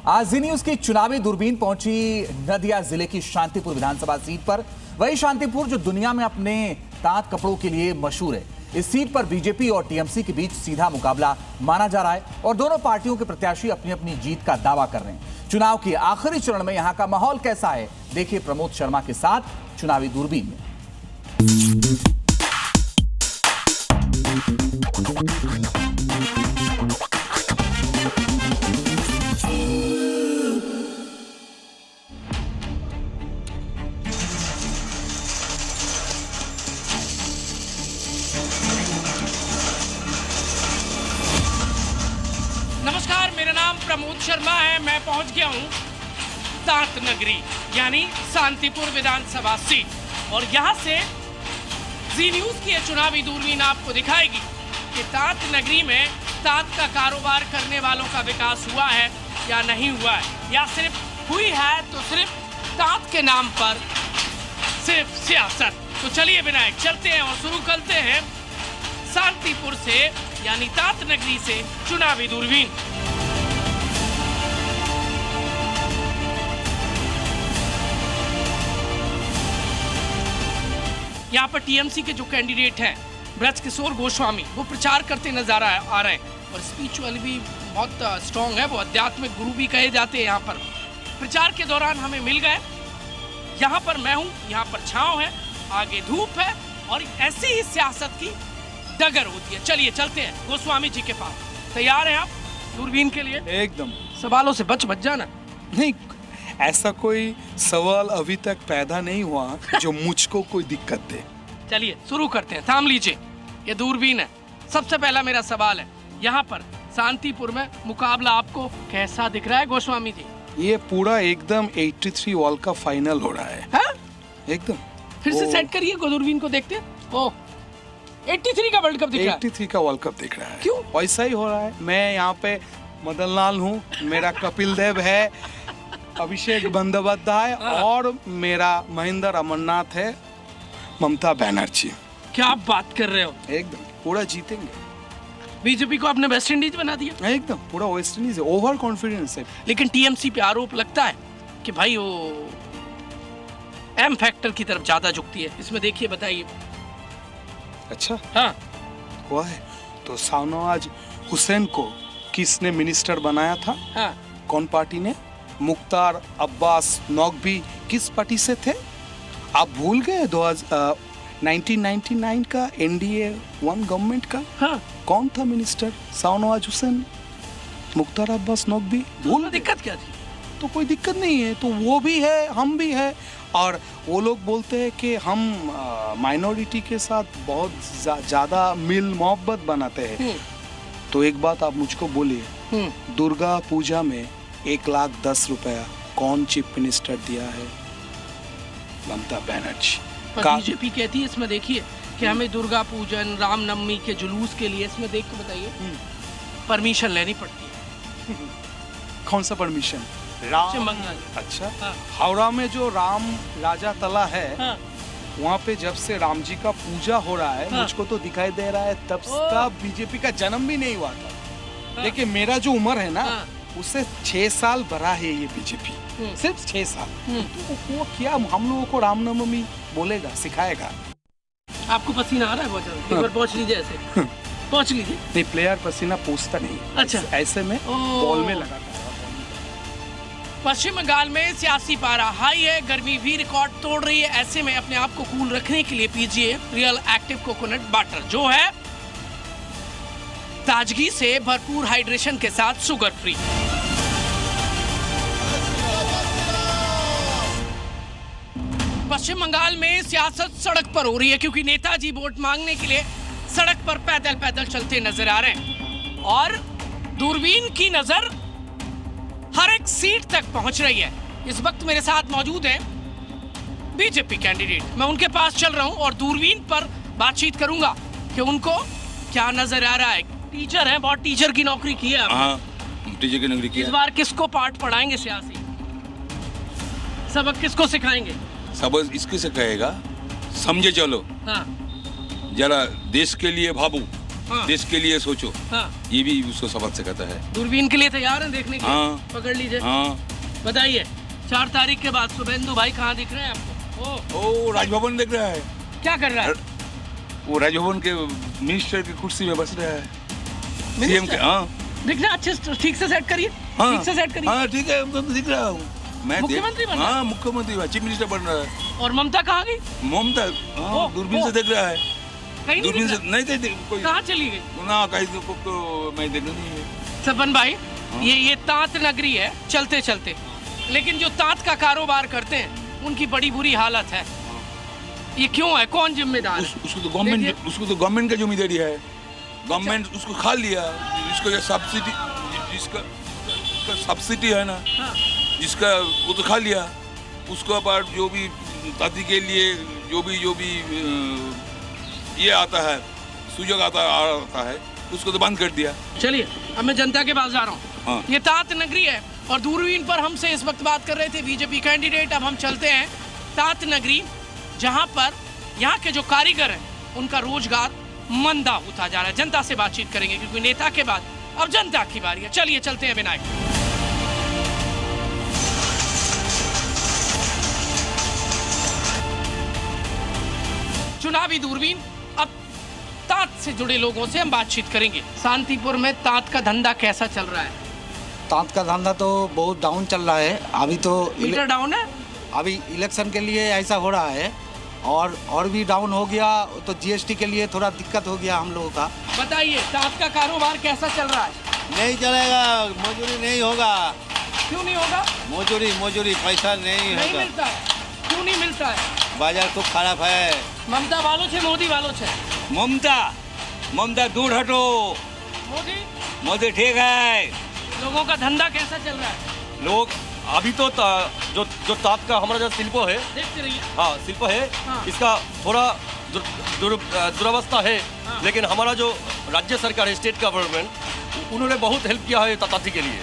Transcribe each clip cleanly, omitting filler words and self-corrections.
आज जी न्यूज की चुनावी दूरबीन पहुंची नदिया जिले की शांतिपुर विधानसभा सीट पर। वही शांतिपुर जो दुनिया में अपने तांत कपड़ों के लिए मशहूर है। इस सीट पर बीजेपी और टीएमसी के बीच सीधा मुकाबला माना जा रहा है और दोनों पार्टियों के प्रत्याशी अपनी अपनी जीत का दावा कर रहे हैं। चुनाव के आखिरी चरण में यहां का माहौल कैसा है, देखिए प्रमोद शर्मा के साथ चुनावी दूरबीन में। नमस्कार, मेरा नाम प्रमोद शर्मा है। मैं पहुंच गया हूं तांत नगरी यानी शांतिपुर विधानसभा सीट और यहां से जी न्यूज की ये चुनावी दूरबीन आपको दिखाएगी कि तांत नगरी में तांत का कारोबार करने वालों का विकास हुआ है या नहीं हुआ है, या सिर्फ हुई है तो सिर्फ तांत के नाम पर सिर्फ सियासत। तो चलिए विनायक चलते हैं और शुरू करते हैं शांतिपुर से यानी तांत नगरी से चुनावी दूरबीन। यहाँ पर टीएमसी के जो कैंडिडेट हैं ब्रजकिशोर गोस्वामी, वो प्रचार करते नजर आ रहे हैं और स्पिरिचुअल भी बहुत स्ट्रॉन्ग है। वो आध्यात्मिक गुरु भी कहे जाते हैं। यहाँ पर प्रचार के दौरान हमें मिल गए। यहाँ पर मैं हूँ, यहाँ पर छांव है, आगे धूप है और ऐसी ही सियासत की डगर होती है। चलिए चलते हैं गोस्वामी जी के पास। तैयार हैं आप दूरबीन के लिए? एकदम। सवालों से बच जाना। नहीं, ऐसा कोई सवाल अभी तक पैदा नहीं हुआ जो मुझको कोई दिक्कत दे। चलिए शुरू करते हैं। थाम लीजिए, ये दूरबीन है। सबसे पहला मेरा सवाल है, यहाँ पर शांतिपुर में मुकाबला आपको कैसा दिख रहा है गोस्वामी जी? ये पूरा एकदम 83 वर्ल्ड कप फाइनल हो रहा है। हाँ? एकदम। फिर से सेट करिए दूरबीन को, देखते हैं। ओह, 83 का वर्ल्ड कप दिख रहा है। 83 का वर्ल्ड कप दिख रहा है। क्यों? वैसा ही हो रहा है। मैं यहाँ पे मदन लाल हूँ, मेरा कपिल देव है, अभिषेक बंदोपाध्याय और मेरा महेंद्र अमरनाथ है, ममता बनर्जी। क्या बात कर रहे हो? एकदम पूरा जीतेंगे। बीजेपी को आपने वेस्ट इंडीज बना दिया। एकदम पूरा वेस्ट इंडीज है, ओवर कॉन्फिडेंस है। लेकिन टीएमसी पे आरोप लगता है कि भाई वो एम फैक्टर की तरफ ज्यादा झुकती है। इसमें देखिए, बताइए। अच्छा, हाँ हुआ है तो शाहनवाज हुसैन को किसने मिनिस्टर बनाया था? हाँ, कौन पार्टी ने? मुख्तार अब्बास नकवी किस पार्टी से थे? आप भूल गए 1999 का एनडीए 1 गवर्नमेंट का? हाँ। कौन था मिनिस्टर? शाहनवाज हुसैन, मुख्तार अब्बास नकवी। भूल दिक्कत क्या थी? तो कोई दिक्कत नहीं है, तो वो भी है, हम भी है। और वो लोग बोलते हैं कि हम माइनॉरिटी के साथ बहुत ज्यादा मिल मोहब्बत बनाते हैं। तो एक बात आप मुझको बोलिए, दुर्गा पूजा में 1,10,000 रुपया कौन चीफ मिनिस्टर दिया है? ममता बनर्जी। बीजेपी कहती है इसमें, देखिए कि हमें दुर्गा पूजन रामनवमी के जुलूस के लिए, इसमें देख के बताइए, परमिशन लेनी पड़ती है। कौन सा परमिशन? राम। अच्छा, हाँ। हावड़ा में जो राम राजा तला है, हाँ। वहाँ पे जब से राम जी का पूजा हो रहा है, हाँ। मुझको तो दिखाई दे रहा है तब बीजेपी का जन्म भी नहीं हुआ था। हाँ। देखिए मेरा जो उम्र है ना, हाँ। उससे 6 साल बड़ा है ये बीजेपी, सिर्फ 6 साल। तो वो क्या हम लोगों को रामनवमी बोलेगा, सिखाएगा? आपको पसीना आ रहा है बहुत ज्यादा? एक बार पहुंच लीजिए, ऐसे पहुंच लीजिए। नहीं, प्लेयर पसीना पूछता नहीं। अच्छा, ऐसे में बॉल में लगा। पश्चिम बंगाल में सियासी पारा हाई है, गर्मी भी रिकॉर्ड तोड़ रही है। ऐसे में अपने आप को कूल रखने के लिए पीजिए रियल एक्टिव कोकोनट वाटर, जो है ताजगी से भरपूर हाइड्रेशन के साथ शुगर फ्री। पश्चिम बंगाल में सियासत सड़क पर हो रही है, क्योंकि नेताजी वोट मांगने के लिए सड़क पर पैदल पैदल चलते नजर आ रहे हैं और दूरबीन की नजर हर एक सीट तक पहुंच रही है। इस वक्त मेरे साथ मौजूद है बीजेपी कैंडिडेट। मैं उनके पास चल रहा हूं और दूरबीन पर बातचीत करूंगा कि उनको क्या नजर आ रहा है। टीचर है, बहुत टीचर की नौकरी की है। हाँ, टीचर की नौकरी की है। इस बार किसको पाठ पढ़ाएंगे? सियासी सबक किसको सिखाएंगे? सबक इसके से कहेगा, समझे चलो। हाँ। जरा देश के लिए भाबू, हाँ। देश के लिए सोचो। हाँ। ये भी उसको सबक सिखाता है। दूरबीन के लिए तैयार हैं देखने के लिए? हाँ। पकड़ लीजिए। हाँ। बताइए 4 तारीख के बाद शुभेंदु भाई कहाँ दिख रहे हैं आपको? ओ राजभवन देख रहा है। क्या कर रहा है? वो राजभवन के मिनिस्टर की कुर्सी में बस रहा है। सीएम के। हाँ। दिख रहा अच्छे से, ठीक से सेट करिए। हाँ। ठीक से सेट करिए। हाँ ठीक है, तो दिख रहा हूँ मैं। मुख्यमंत्री बन रहा है? हाँ मुख्यमंत्री, चीफ मिनिस्टर बन रहा है। और ममता कहाँ गई? ममता हाँ, दूरबीन से देख रहा है। कहीं नहीं दूरबीन दिख से रहा? नहीं कहीं कोई कहाँ चली गई? ना कहीं तो मैं देखा नहीं है। सपन भाई ये तात नगरी है चलते चलते, लेकिन जो तात का कारोबार करते हैं उनकी बड़ी बुरी हालत है। ये क्यों है? कौन जिम्मेदार है? उसको तो गवर्नमेंट का जिम्मेदारी है। गवर्नमेंट उसको खा लिया। इसको ये सब्सिडी, जिसका सब्सिडी है ना, हाँ। जिसका वो तो खा लिया। उसको बाद जो भी ताती के लिए जो भी ये आता है, सुजग आता है, उसको तो बंद कर दिया। चलिए अब मैं जनता के पास जा रहा हूँ। हाँ। ये तात नगरी है और दूरबीन पर हमसे इस वक्त बात कर रहे थे बीजेपी कैंडिडेट। अब हम चलते हैं तात नगरी, जहाँ पर यहाँ के जो कारीगर हैं उनका रोजगार मंदा होता जा रहा है। जनता से बातचीत करेंगे क्योंकि नेता के बाद अब जनता की बारी है। चलिए चलते हैं विनायक। चुनावी दूरबीन, अब तात से जुड़े लोगों से हम बातचीत करेंगे। शांतिपुर में तात का धंधा कैसा चल रहा है? तात का धंधा तो बहुत डाउन चल रहा है अभी तो। मीटर डाउन है? अभी इलेक्शन के लिए ऐसा हो रहा है और भी डाउन हो गया तो जीएसटी के लिए थोड़ा दिक्कत हो गया हम लोगों का। बताइए तात का कारोबार कैसा चल रहा है? नहीं चलेगा, मजदूरी नहीं होगा। क्यों नहीं होगा? मजदूरी पैसा नहीं नहीं होगा। मिलता है। क्यों नहीं मिलता है? बाजार खूब खराब है। ममता वालों से मोदी वालों से? ममता दूर हटो। मोदी ठीक है। लोगों का धंधा कैसा चल रहा है? लोग अभी तो जो तात का हमारा जो शिल्प है, देखते रहिए। हाँ शिल्प है, हाँ। इसका थोड़ा दुरावस्था है। हाँ। लेकिन हमारा जो राज्य सरकार है, स्टेट गवर्नमेंट, उन्होंने बहुत हेल्प किया है ताती के लिए।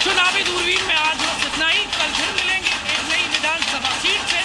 चुनावी दूरबीन में आज बस इतना ही। कल फिर मिलेंगे एक नई विधानसभा सीट से।